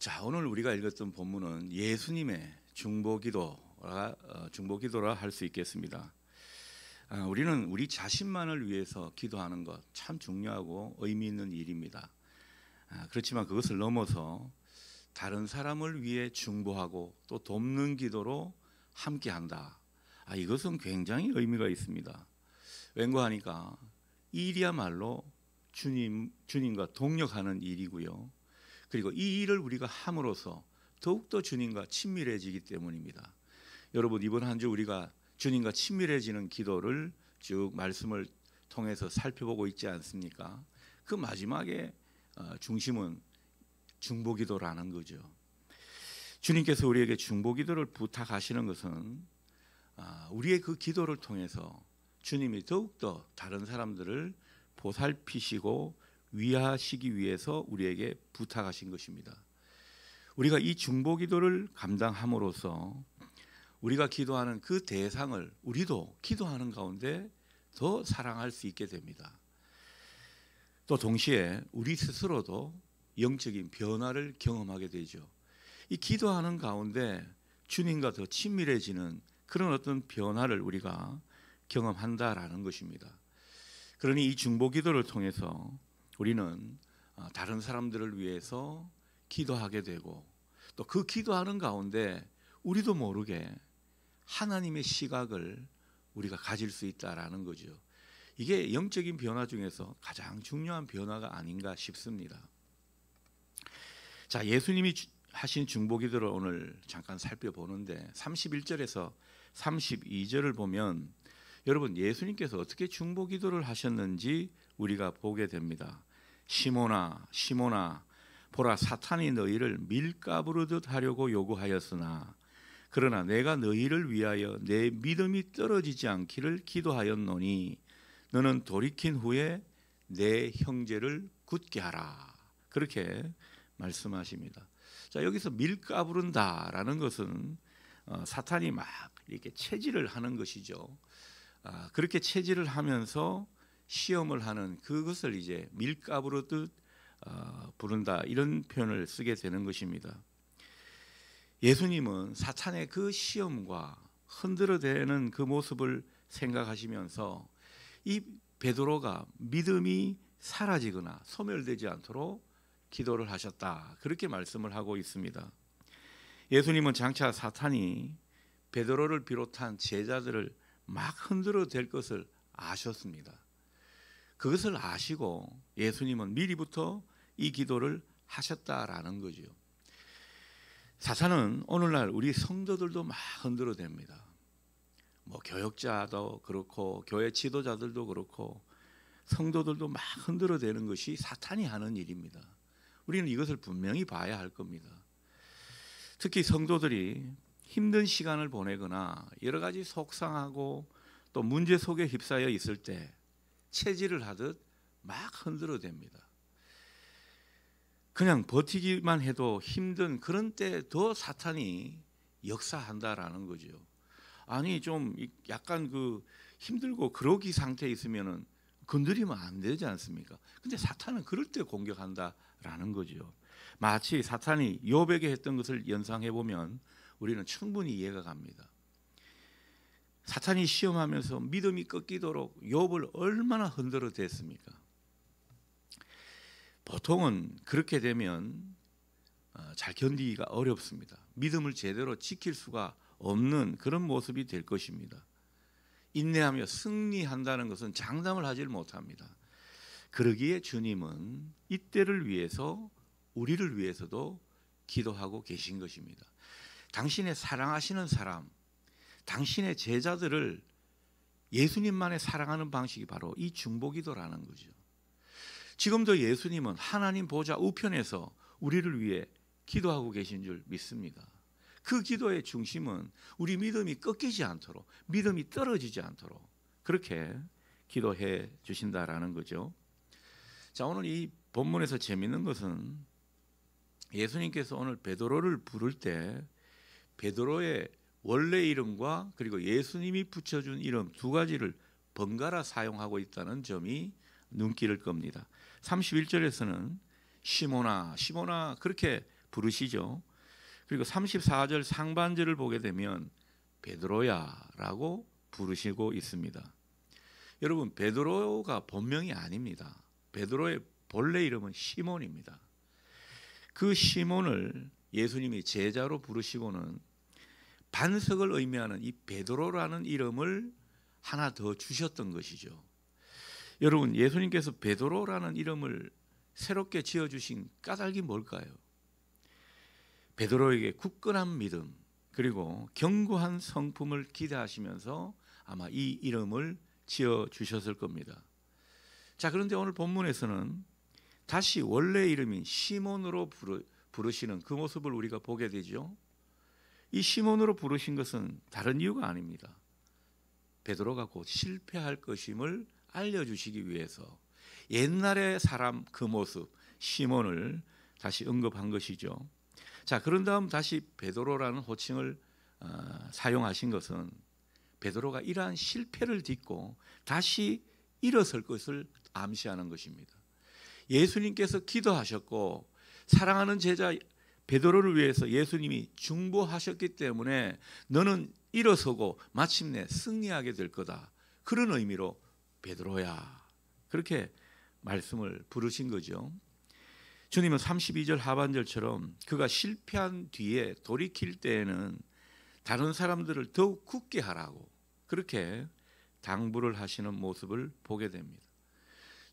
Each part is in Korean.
자, 오늘 우리가 읽었던 본문은 예수님의 중보기도라 할 수 있겠습니다. 우리는 우리 자신만을 위해서 기도하는 것 참 중요하고 의미 있는 일입니다. 그렇지만 그것을 넘어서 다른 사람을 위해 중보하고 또 돕는 기도로 함께한다. 이것은 굉장히 의미가 있습니다. 왠가 하니까 이 일이야말로 주님과 동역하는 일이고요. 그리고 이 일을 우리가 함으로써 더욱더 주님과 친밀해지기 때문입니다. 여러분, 이번 한 주 우리가 주님과 친밀해지는 기도를 쭉 말씀을 통해서 살펴보고 있지 않습니까? 그 마지막에 중심은 중보기도라는 거죠. 주님께서 우리에게 중보기도를 부탁하시는 것은 우리의 그 기도를 통해서 주님이 더욱더 다른 사람들을 보살피시고 위하시기 위해서 우리에게 부탁하신 것입니다. 우리가 이 중보기도를 감당함으로써 우리가 기도하는 그 대상을 우리도 기도하는 가운데 더 사랑할 수 있게 됩니다. 또 동시에 우리 스스로도 영적인 변화를 경험하게 되죠. 이 기도하는 가운데 주님과 더 친밀해지는 그런 어떤 변화를 우리가 경험한다라는 것입니다. 그러니 이 중보기도를 통해서 우리는 다른 사람들을 위해서 기도하게 되고 또 그 기도하는 가운데 우리도 모르게 하나님의 시각을 우리가 가질 수 있다라는 거죠. 이게 영적인 변화 중에서 가장 중요한 변화가 아닌가 싶습니다. 자, 예수님이 하신 중보기도를 오늘 잠깐 살펴보는데 31절에서 32절을 보면 여러분, 예수님께서 어떻게 중보기도를 하셨는지 우리가 보게 됩니다. 시몬아 시몬아 보라, 사탄이 너희를 밀가부르듯 하려고 요구하였으나 그러나 내가 너희를 위하여 내 믿음이 떨어지지 않기를 기도하였노니 너는 돌이킨 후에 내 형제를 굳게 하라. 그렇게 말씀하십니다. 자, 여기서 밀가부른다라는 것은 사탄이 막 이렇게 체질을 하는 것이죠. 그렇게 체질을 하면서 시험을 하는 그것을 이제 밀가부르듯 부른다, 이런 표현을 쓰게 되는 것입니다. 예수님은 사탄의 그 시험과 흔들어대는 그 모습을 생각하시면서 이 베드로가 믿음이 사라지거나 소멸되지 않도록 기도를 하셨다, 그렇게 말씀을 하고 있습니다. 예수님은 장차 사탄이 베드로를 비롯한 제자들을 막 흔들어댈 것을 아셨습니다. 그것을 아시고 예수님은 미리부터 이 기도를 하셨다라는 거죠. 사탄은 오늘날 우리 성도들도 막 흔들어댑니다. 교역자도 그렇고 교회 지도자들도 그렇고 성도들도 막 흔들어대는 것이 사탄이 하는 일입니다. 우리는 이것을 분명히 봐야 할 겁니다. 특히 성도들이 힘든 시간을 보내거나 여러 가지 속상하고 또 문제 속에 휩싸여 있을 때 체질을 하듯 막 흔들어댑니다. 그냥 버티기만 해도 힘든 그런 때 더 사탄이 역사한다라는 거죠. 아니, 좀 약간 힘들고 그러기 상태에 있으면은 건드리면 안 되지 않습니까? 근데 사탄은 그럴 때 공격한다라는 거죠. 마치 사탄이 욥에게 했던 것을 연상해 보면 우리는 충분히 이해가 갑니다. 사탄이 시험하면서 믿음이 꺾이도록 욥을 얼마나 흔들어 댔습니까? 보통은 그렇게 되면 잘 견디기가 어렵습니다. 믿음을 제대로 지킬 수가 없는 그런 모습이 될 것입니다. 인내하며 승리한다는 것은 장담을 하지 못합니다. 그러기에 주님은 이때를 위해서 우리를 위해서도 기도하고 계신 것입니다. 당신의 사랑하시는 사람, 당신의 제자들을 예수님만의 사랑하는 방식이 바로 이 중보기도라는 거죠. 지금도 예수님은 하나님 보좌 우편에서 우리를 위해 기도하고 계신 줄 믿습니다. 그 기도의 중심은 우리 믿음이 꺾이지 않도록, 믿음이 떨어지지 않도록 그렇게 기도해 주신다라는 거죠. 자, 오늘 이 본문에서 재미있는 것은 예수님께서 오늘 베드로를 부를 때 베드로의 원래 이름과 그리고 예수님이 붙여준 이름 두 가지를 번갈아 사용하고 있다는 점이 눈길을 끕니다. 31절에서는 시몬아 시몬아 그렇게 부르시죠. 그리고 34절 상반절을 보게 되면 베드로야라고 부르시고 있습니다. 여러분, 베드로가 본명이 아닙니다. 베드로의 본래 이름은 시몬입니다. 그 시몬을 예수님이 제자로 부르시고는 반석을 의미하는 이 베드로라는 이름을 하나 더 주셨던 것이죠. 여러분, 예수님께서 베드로라는 이름을 새롭게 지어주신 까닭이 뭘까요? 베드로에게 굳건한 믿음 그리고 견고한 성품을 기대하시면서 아마 이 이름을 지어주셨을 겁니다. 자, 그런데 오늘 본문에서는 다시 원래 이름인 시몬으로 부르시는 그 모습을 우리가 보게 되죠. 이 시몬으로 부르신 것은 다른 이유가 아닙니다. 베드로가 곧 실패할 것임을 알려주시기 위해서 옛날의 사람 그 모습 시몬을 다시 언급한 것이죠. 자, 그런 다음 다시 베드로라는 호칭을 사용하신 것은 베드로가 이러한 실패를 딛고 다시 일어설 것을 암시하는 것입니다. 예수님께서 기도하셨고 사랑하는 제자 베드로를 위해서 예수님이 중보하셨기 때문에 너는 일어서고 마침내 승리하게 될 거다. 그런 의미로 베드로야, 그렇게 말씀을 부르신 거죠. 주님은 32절 하반절처럼 그가 실패한 뒤에 돌이킬 때에는 다른 사람들을 더욱 굳게 하라고 그렇게 당부를 하시는 모습을 보게 됩니다.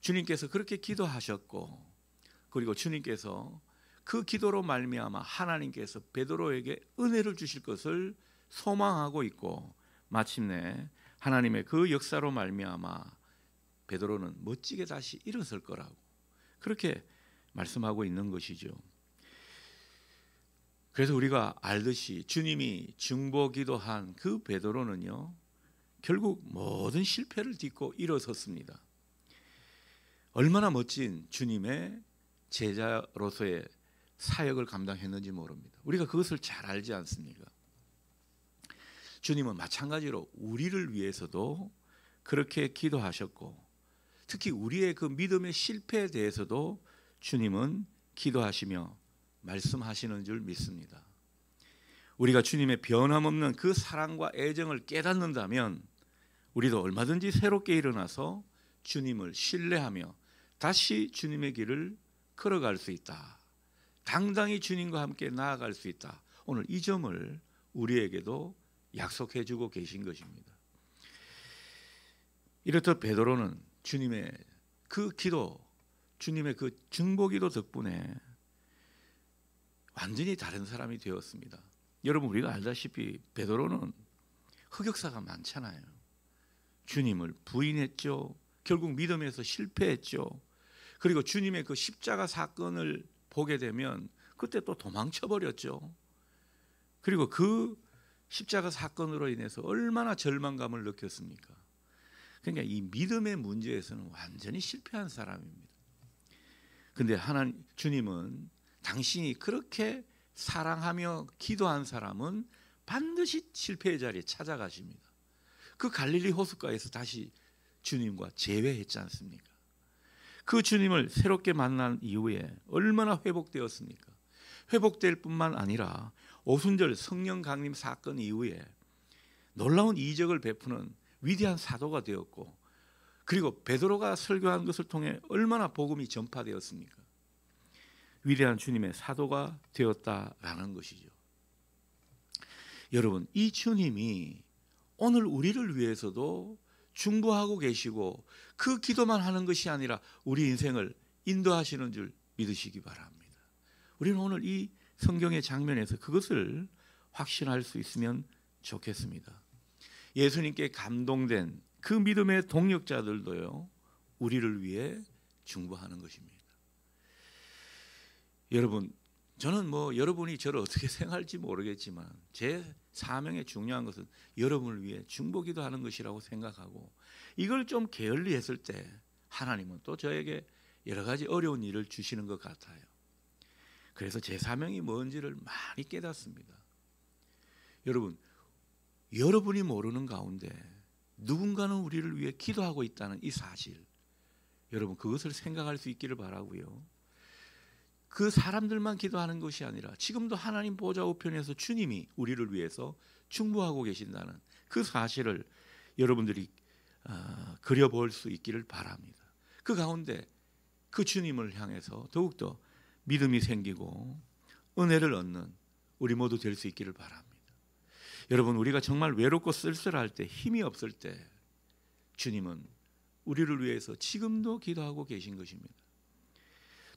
주님께서 그렇게 기도하셨고 그리고 주님께서 그 기도로 말미암아 하나님께서 베드로에게 은혜를 주실 것을 소망하고 있고 마침내 하나님의 그 역사로 말미암아 베드로는 멋지게 다시 일어설 거라고 그렇게 말씀하고 있는 것이죠. 그래서 우리가 알듯이 주님이 중보기도한 그 베드로는요 결국 모든 실패를 딛고 일어섰습니다. 얼마나 멋진 주님의 제자로서의 사역을 감당했는지 모릅니다. 우리가 그것을 잘 알지 않습니까? 주님은 마찬가지로 우리를 위해서도 그렇게 기도하셨고 특히 우리의 그 믿음의 실패에 대해서도 주님은 기도하시며 말씀하시는 줄 믿습니다. 우리가 주님의 변함없는 그 사랑과 애정을 깨닫는다면 우리도 얼마든지 새롭게 일어나서 주님을 신뢰하며 다시 주님의 길을 걸어갈 수 있다. 당당히 주님과 함께 나아갈 수 있다. 오늘 이 점을 우리에게도 약속해 주고 계신 것입니다. 이렇듯 베드로는 주님의 그 기도, 주님의 그 중보기도 덕분에 완전히 다른 사람이 되었습니다. 여러분, 우리가 알다시피 베드로는 흑역사가 많잖아요. 주님을 부인했죠. 결국 믿음에서 실패했죠. 그리고 주님의 그 십자가 사건을 보게 되면 그때 또 도망쳐 버렸죠. 그리고 그 십자가 사건으로 인해서 얼마나 절망감을 느꼈습니까? 그러니까 이 믿음의 문제에서는 완전히 실패한 사람입니다. 근데 하나님 주님은 당신이 그렇게 사랑하며 기도한 사람은 반드시 실패의 자리에 찾아가십니다. 그 갈릴리 호숫가에서 다시 주님과 재회했지 않습니까? 그 주님을 새롭게 만난 이후에 얼마나 회복되었습니까? 회복될 뿐만 아니라 오순절 성령 강림 사건 이후에 놀라운 이적을 베푸는 위대한 사도가 되었고 그리고 베드로가 설교한 것을 통해 얼마나 복음이 전파되었습니까? 위대한 주님의 사도가 되었다라는 것이죠. 여러분, 이 주님이 오늘 우리를 위해서도 중보하고 계시고 그 기도만 하는 것이 아니라 우리 인생을 인도하시는 줄 믿으시기 바랍니다. 우리는 오늘 이 성경의 장면에서 그것을 확신할 수 있으면 좋겠습니다. 예수님께 감동된 그 믿음의 동력자들도요 우리를 위해 중보하는 것입니다. 여러분, 저는 여러분이 저를 어떻게 생각할지 모르겠지만 제 사명의 중요한 것은 여러분을 위해 중보기도 하는 것이라고 생각하고 이걸 좀 게을리했을 때 하나님은 또 저에게 여러 가지 어려운 일을 주시는 것 같아요. 그래서 제 사명이 뭔지를 많이 깨닫습니다. 여러분, 여러분이 모르는 가운데 누군가는 우리를 위해 기도하고 있다는 이 사실, 여러분 그것을 생각할 수 있기를 바라고요. 그 사람들만 기도하는 것이 아니라 지금도 하나님 보좌 우편에서 주님이 우리를 위해서 충고하고 계신다는 그 사실을 여러분들이 그려볼 수 있기를 바랍니다. 그 가운데 그 주님을 향해서 더욱더 믿음이 생기고 은혜를 얻는 우리 모두 될 수 있기를 바랍니다. 여러분, 우리가 정말 외롭고 쓸쓸할 때, 힘이 없을 때 주님은 우리를 위해서 지금도 기도하고 계신 것입니다.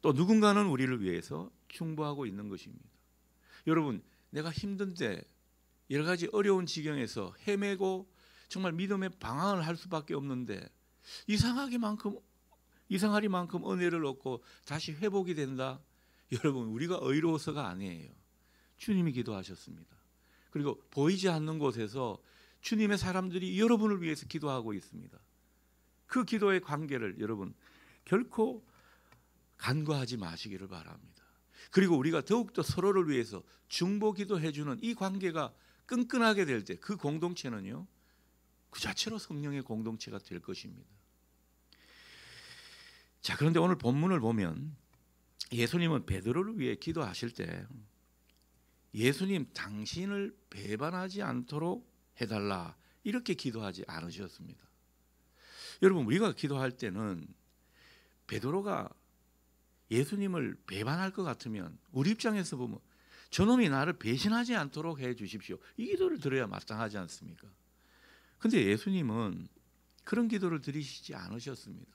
또 누군가는 우리를 위해서 충고하고 있는 것입니다. 여러분, 내가 힘든데 여러 가지 어려운 지경에서 헤매고 정말 믿음의 방황을 할 수밖에 없는데 이상하리만큼 은혜를 얻고 다시 회복이 된다. 여러분, 우리가 의로워서가 아니에요. 주님이 기도하셨습니다. 그리고 보이지 않는 곳에서 주님의 사람들이 여러분을 위해서 기도하고 있습니다. 그 기도의 관계를 여러분 결코 간과하지 마시기를 바랍니다. 그리고 우리가 더욱더 서로를 위해서 중보 기도해주는 이 관계가 끈끈하게 될 때 그 공동체는요, 그 자체로 성령의 공동체가 될 것입니다. 자, 그런데 오늘 본문을 보면 예수님은 베드로를 위해 기도하실 때 예수님, 당신을 배반하지 않도록 해달라 이렇게 기도하지 않으셨습니다. 여러분, 우리가 기도할 때는 베드로가 예수님을 배반할 것 같으면 우리 입장에서 보면 저놈이 나를 배신하지 않도록 해 주십시오, 이 기도를 드려야 마땅하지 않습니까? 그런데 예수님은 그런 기도를 드리시지 않으셨습니다.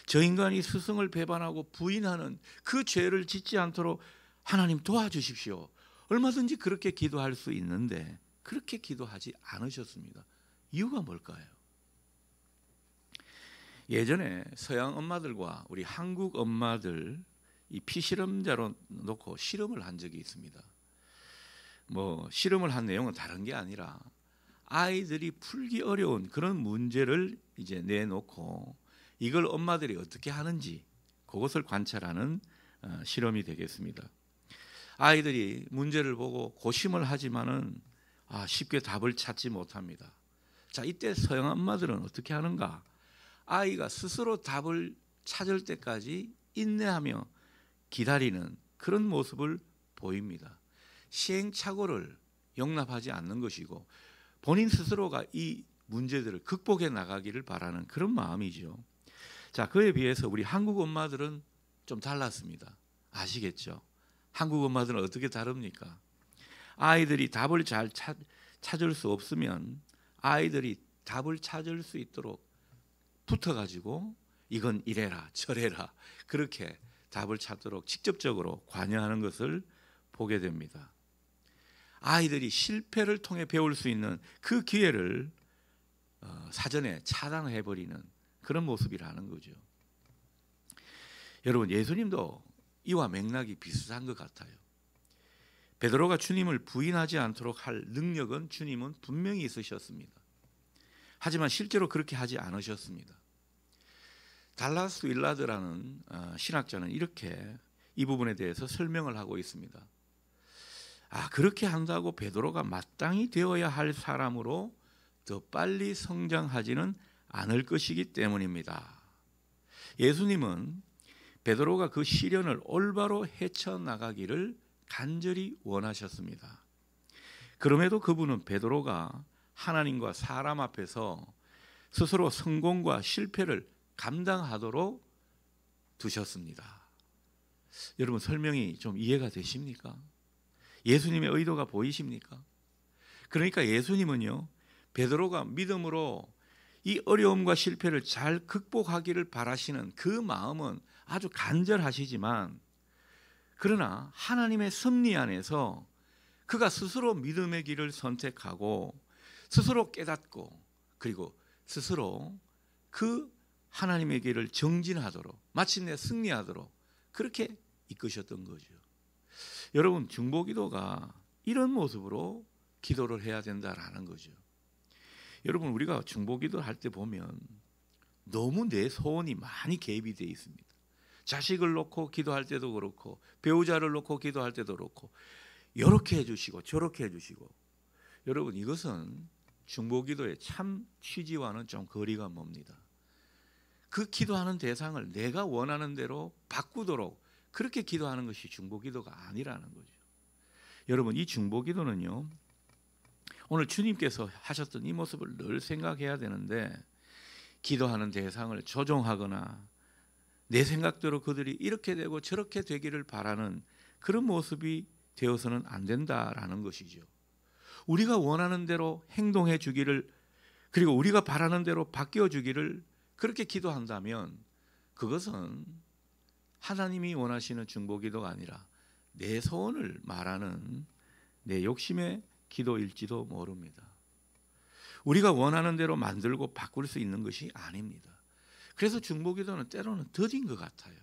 저 인간이 스승을 배반하고 부인하는 그 죄를 짓지 않도록 하나님 도와주십시오, 얼마든지 그렇게 기도할 수 있는데 그렇게 기도하지 않으셨습니다. 이유가 뭘까요? 예전에 서양 엄마들과 우리 한국 엄마들 이 피실험자로 놓고 실험을 한 적이 있습니다. 실험을 한 내용은 다른 게 아니라 아이들이 풀기 어려운 그런 문제를 이제 내놓고 이걸 엄마들이 어떻게 하는지 그것을 관찰하는 실험이 되겠습니다. 아이들이 문제를 보고 고심을 하지만은 쉽게 답을 찾지 못합니다. 자, 이때 서양 엄마들은 어떻게 하는가? 아이가 스스로 답을 찾을 때까지 인내하며 기다리는 그런 모습을 보입니다. 시행착오를 용납하지 않는 것이고 본인 스스로가 이 문제들을 극복해 나가기를 바라는 그런 마음이죠. 자, 그에 비해서 우리 한국 엄마들은 좀 달랐습니다. 아시겠죠? 한국 엄마들은 어떻게 다릅니까? 아이들이 답을 잘 찾을 수 없으면 아이들이 답을 찾을 수 있도록 붙어가지고 이건 이래라 저래라 그렇게 답을 찾도록 직접적으로 관여하는 것을 보게 됩니다. 아이들이 실패를 통해 배울 수 있는 그 기회를 사전에 차단해버리는 그런 모습이라는 거죠. 여러분, 예수님도 이와 맥락이 비슷한 것 같아요. 베드로가 주님을 부인하지 않도록 할 능력은 주님은 분명히 있으셨습니다. 하지만 실제로 그렇게 하지 않으셨습니다. 달라스 윌라드라는 신학자는 이렇게 이 부분에 대해서 설명을 하고 있습니다. 그렇게 한다고 베드로가 마땅히 되어야 할 사람으로 더 빨리 성장하지는 않을 것이기 때문입니다. 예수님은 베드로가 그 시련을 올바로 헤쳐나가기를 간절히 원하셨습니다. 그럼에도 그분은 베드로가 하나님과 사람 앞에서 스스로 성공과 실패를 감당하도록 두셨습니다. 여러분, 설명이 좀 이해가 되십니까? 예수님의 의도가 보이십니까? 그러니까 예수님은요, 베드로가 믿음으로 이 어려움과 실패를 잘 극복하기를 바라시는 그 마음은 아주 간절하시지만, 그러나 하나님의 섭리 안에서 그가 스스로 믿음의 길을 선택하고 스스로 깨닫고 그리고 스스로 그 하나님의 길을 정진하도록 마침내 승리하도록 그렇게 이끄셨던 거죠. 여러분, 중보기도가 이런 모습으로 기도를 해야 된다라는 거죠. 여러분, 우리가 중보기도 할 때 보면 너무 내 소원이 많이 개입이 되어 있습니다. 자식을 놓고 기도할 때도 그렇고 배우자를 놓고 기도할 때도 그렇고 이렇게 해주시고 저렇게 해주시고, 여러분, 이것은 중보기도의 참 취지와는 좀 거리가 멉니다. 그 기도하는 대상을 내가 원하는 대로 바꾸도록 그렇게 기도하는 것이 중보기도가 아니라는 거죠. 여러분, 이 중보기도는요, 오늘 주님께서 하셨던 이 모습을 늘 생각해야 되는데, 기도하는 대상을 조종하거나 내 생각대로 그들이 이렇게 되고 저렇게 되기를 바라는 그런 모습이 되어서는 안 된다라는 것이죠. 우리가 원하는 대로 행동해 주기를, 그리고 우리가 바라는 대로 바뀌어 주기를 그렇게 기도한다면 그것은 하나님이 원하시는 중보기도가 아니라 내 소원을 말하는 내 욕심의 기도일지도 모릅니다. 우리가 원하는 대로 만들고 바꿀 수 있는 것이 아닙니다. 그래서 중보기도는 때로는 더딘 것 같아요.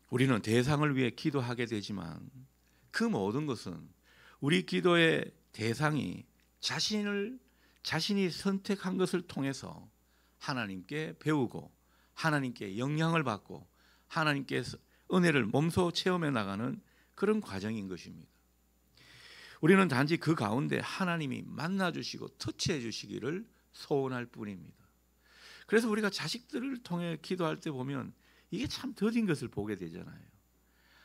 우리는 대상을 위해 기도하게 되지만 그 모든 것은 우리 기도의 대상이 자신이 선택한 것을 통해서 하나님께 배우고 하나님께 영향을 받고 하나님께서 은혜를 몸소 체험해 나가는 그런 과정인 것입니다. 우리는 단지 그 가운데 하나님이 만나주시고 터치해 주시기를 소원할 뿐입니다. 그래서 우리가 자식들을 통해 기도할 때 보면 이게 참 더딘 것을 보게 되잖아요.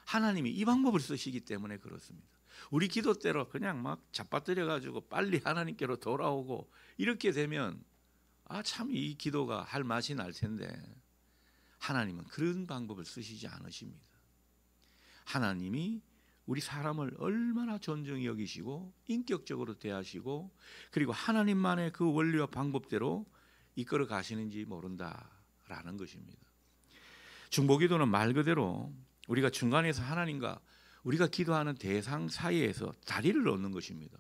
하나님이 이 방법을 쓰시기 때문에 그렇습니다. 우리 기도대로 그냥 막 잡아뜨려 가지고 빨리 하나님께로 돌아오고 이렇게 되면 참 이 기도가 할 맛이 날 텐데, 하나님은 그런 방법을 쓰시지 않으십니다. 하나님이 우리 사람을 얼마나 존중히 여기시고 인격적으로 대하시고 그리고 하나님만의 그 원리와 방법대로 이끌어 가시는지 모른다라는 것입니다. 중보기도는 말 그대로 우리가 중간에서 하나님과 우리가 기도하는 대상 사이에서 다리를 놓는 것입니다.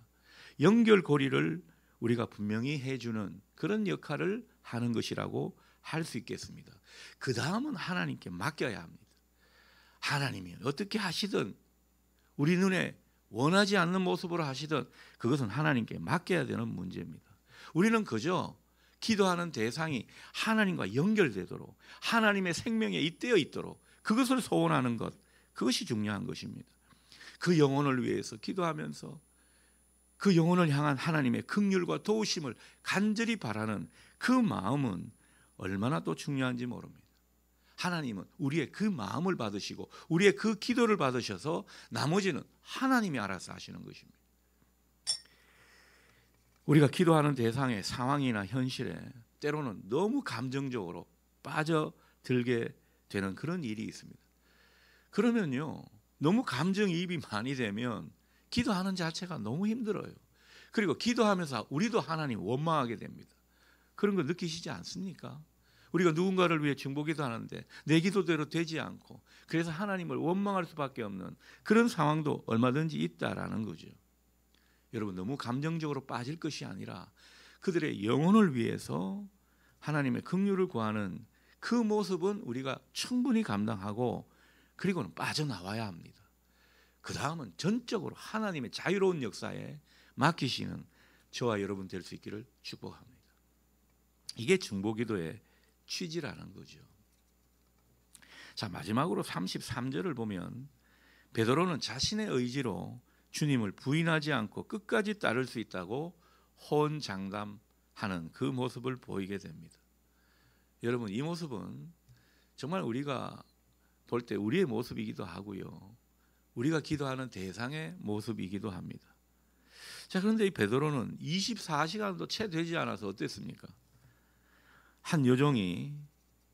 연결고리를 우리가 분명히 해주는 그런 역할을 하는 것이라고 할 수 있겠습니다. 그 다음은 하나님께 맡겨야 합니다. 하나님이 어떻게 하시든 우리 눈에 원하지 않는 모습으로 하시든 그것은 하나님께 맡겨야 되는 문제입니다. 우리는 그저 기도하는 대상이 하나님과 연결되도록 하나님의 생명에 잇대어 있도록 그것을 소원하는 것, 그것이 중요한 것입니다. 그 영혼을 위해서 기도하면서 그 영혼을 향한 하나님의 긍휼과 도우심을 간절히 바라는 그 마음은 얼마나 또 중요한지 모릅니다. 하나님은 우리의 그 마음을 받으시고 우리의 그 기도를 받으셔서 나머지는 하나님이 알아서 하시는 것입니다. 우리가 기도하는 대상의 상황이나 현실에 때로는 너무 감정적으로 빠져들게 되는 그런 일이 있습니다. 그러면요, 너무 감정이입이 많이 되면 기도하는 자체가 너무 힘들어요. 그리고 기도하면서 우리도 하나님 원망하게 됩니다. 그런 거 느끼시지 않습니까? 우리가 누군가를 위해 중보기도 하는데 내 기도대로 되지 않고 그래서 하나님을 원망할 수밖에 없는 그런 상황도 얼마든지 있다라는 거죠. 여러분, 너무 감정적으로 빠질 것이 아니라 그들의 영혼을 위해서 하나님의 긍휼을 구하는 그 모습은 우리가 충분히 감당하고 그리고는 빠져나와야 합니다. 그 다음은 전적으로 하나님의 자유로운 역사에 맡기시는 저와 여러분 될 수 있기를 축복합니다. 이게 중보기도의 취지라는 거죠. 자, 마지막으로 33절을 보면 베드로는 자신의 의지로 주님을 부인하지 않고 끝까지 따를 수 있다고 호언장담하는 그 모습을 보이게 됩니다. 여러분, 이 모습은 정말 우리가 볼 때 우리의 모습이기도 하고요, 우리가 기도하는 대상의 모습이기도 합니다. 자, 그런데 이 베드로는 24시간도 채 되지 않아서 어땠습니까? 한 여종이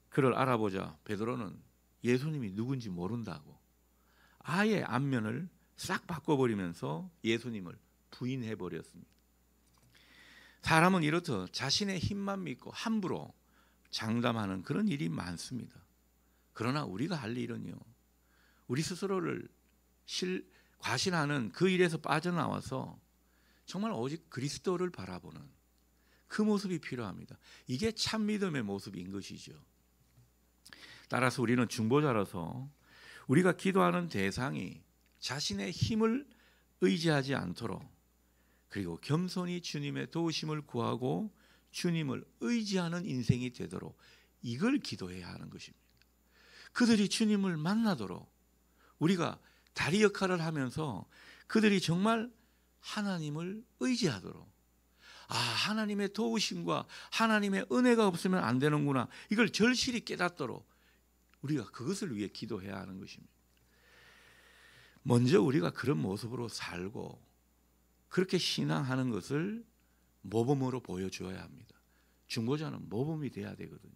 그를 알아보자 베드로는 예수님이 누군지 모른다고 아예 안면을 싹 바꿔버리면서 예수님을 부인해버렸습니다. 사람은 이렇듯 자신의 힘만 믿고 함부로 장담하는 그런 일이 많습니다. 그러나 우리가 할 일은요, 우리 스스로를 과신하는 그 일에서 빠져나와서 정말 오직 그리스도를 바라보는 그 모습이 필요합니다. 이게 참 믿음의 모습인 것이죠. 따라서 우리는 중보자로서 우리가 기도하는 대상이 자신의 힘을 의지하지 않도록 그리고 겸손히 주님의 도우심을 구하고 주님을 의지하는 인생이 되도록 이걸 기도해야 하는 것입니다. 그들이 주님을 만나도록 우리가 다리 역할을 하면서 그들이 정말 하나님을 의지하도록, 하나님의 도우심과 하나님의 은혜가 없으면 안 되는구나, 이걸 절실히 깨닫도록 우리가 그것을 위해 기도해야 하는 것입니다. 먼저 우리가 그런 모습으로 살고 그렇게 신앙하는 것을 모범으로 보여줘야 합니다. 중보자는 모범이 돼야 되거든요.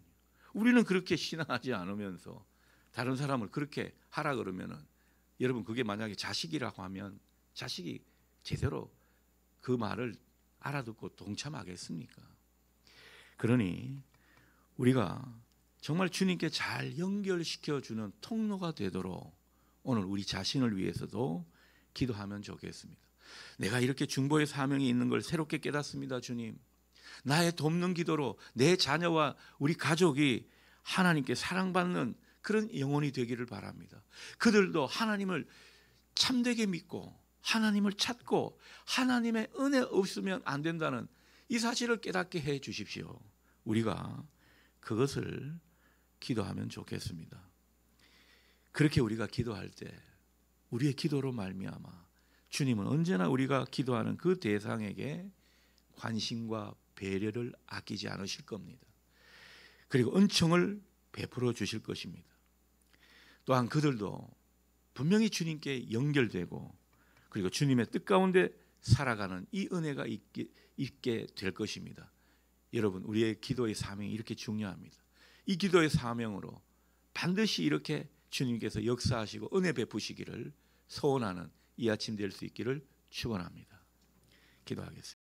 우리는 그렇게 신앙하지 않으면서 다른 사람을 그렇게 하라 그러면은, 여러분 그게 만약에 자식이라고 하면 자식이 제대로 그 말을 알아듣고 동참하겠습니까? 그러니 우리가 정말 주님께 잘 연결시켜주는 통로가 되도록 오늘 우리 자신을 위해서도 기도하면 좋겠습니다. 내가 이렇게 중보의 사명이 있는 걸 새롭게 깨닫습니다. 주님, 나의 돕는 기도로 내 자녀와 우리 가족이 하나님께 사랑받는 그런 영혼이 되기를 바랍니다. 그들도 하나님을 참되게 믿고 하나님을 찾고 하나님의 은혜 없으면 안 된다는 이 사실을 깨닫게 해 주십시오. 우리가 그것을 기도하면 좋겠습니다. 그렇게 우리가 기도할 때 우리의 기도로 말미암아 주님은 언제나 우리가 기도하는 그 대상에게 관심과 배려를 아끼지 않으실 겁니다. 그리고 은총을 베풀어 주실 것입니다. 또한 그들도 분명히 주님께 연결되고 그리고 주님의 뜻 가운데 살아가는 이 은혜가 있게 될 것입니다. 여러분, 우리의 기도의 사명이 이렇게 중요합니다. 이 기도의 사명으로 반드시 이렇게 주님께서 역사하시고 은혜 베푸시기를 소원하는 이 아침 될 수 있기를 축원합니다. 기도하겠습니다.